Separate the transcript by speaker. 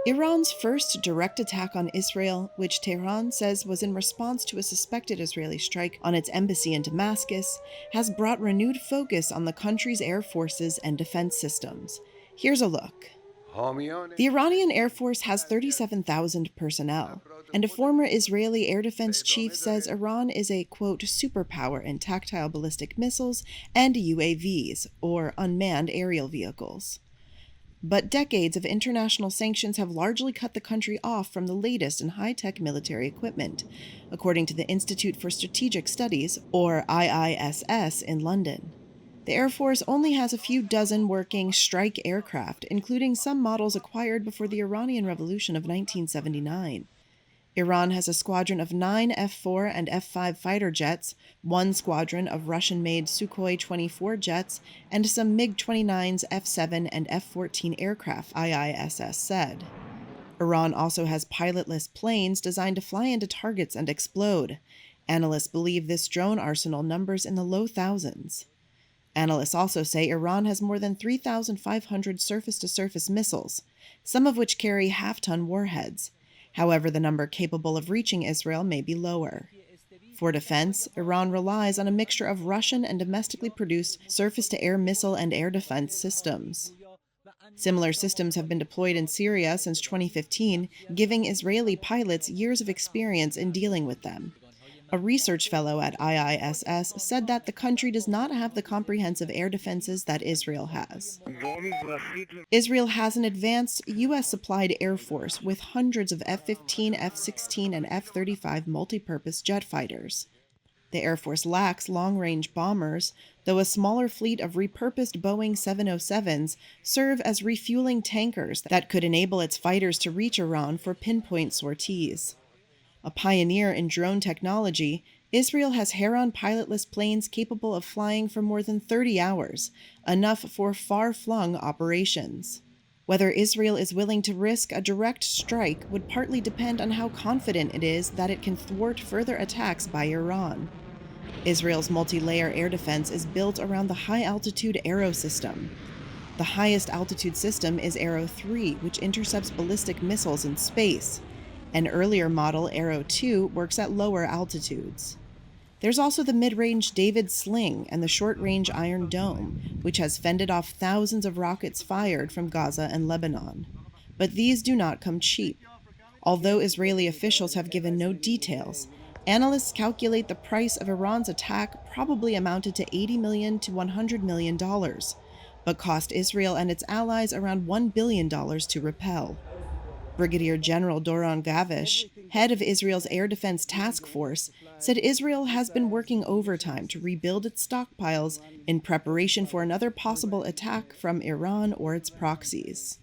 Speaker 1: Iran's first direct attack on Israel, which Tehran says was in response to a suspected Israeli strike on its embassy in Damascus, has brought renewed focus on the country's air forces and defense systems. Here's a look. The Iranian Air Force has 37,000 personnel, and a former Israeli air defense chief says Iran is a, quote, superpower in tactile ballistic missiles and UAVs, or unmanned aerial vehicles. But decades of international sanctions have largely cut the country off from the latest in high-tech military equipment, according to the Institute for Strategic Studies, or IISS, in London. The Air Force only has a few dozen working strike aircraft, including some models acquired before the Iranian Revolution of 1979. Iran has a squadron of 9 F-4 and F-5 fighter jets, one squadron of Russian-made Sukhoi 24 jets, and some MiG-29s, F-7, and F-14 aircraft, IISS said. Iran also has pilotless planes designed to fly into targets and explode. Analysts believe this drone arsenal numbers in the low thousands. Analysts also say Iran has more than 3,500 surface-to-surface missiles, some of which carry half-ton warheads. However, the number capable of reaching Israel may be lower. For defense, Iran relies on a mixture of Russian and domestically produced surface-to-air missile and air defense systems. Similar systems have been deployed in Syria since 2015, giving Israeli pilots years of experience in dealing with them. A research fellow at IISS said that the country does not have the comprehensive air defenses that Israel has. Israel has an advanced U.S.-supplied Air Force with hundreds of F-15, F-16, and F-35 multi-purpose jet fighters. The Air Force lacks long-range bombers, though a smaller fleet of repurposed Boeing 707s serve as refueling tankers that could enable its fighters to reach Iran for pinpoint sorties. A pioneer in drone technology, Israel has Heron pilotless planes capable of flying for more than 30 hours, enough for far-flung operations. Whether Israel is willing to risk a direct strike would partly depend on how confident it is that it can thwart further attacks by Iran. Israel's multi-layer air defense is built around the high-altitude Arrow system. The highest altitude system is Arrow 3, which intercepts ballistic missiles in space. An earlier model, Arrow 2, works at lower altitudes. There's also the mid-range David Sling and the short-range Iron Dome, which has fended off thousands of rockets fired from Gaza and Lebanon. But these do not come cheap. Although Israeli officials have given no details, analysts calculate the price of Iran's attack probably amounted to $80 million to $100 million, but cost Israel and its allies around $1 billion to repel. Brigadier General Doron Gavish, head of Israel's Air Defense Task Force, said Israel has been working overtime to rebuild its stockpiles in preparation for another possible attack from Iran or its proxies.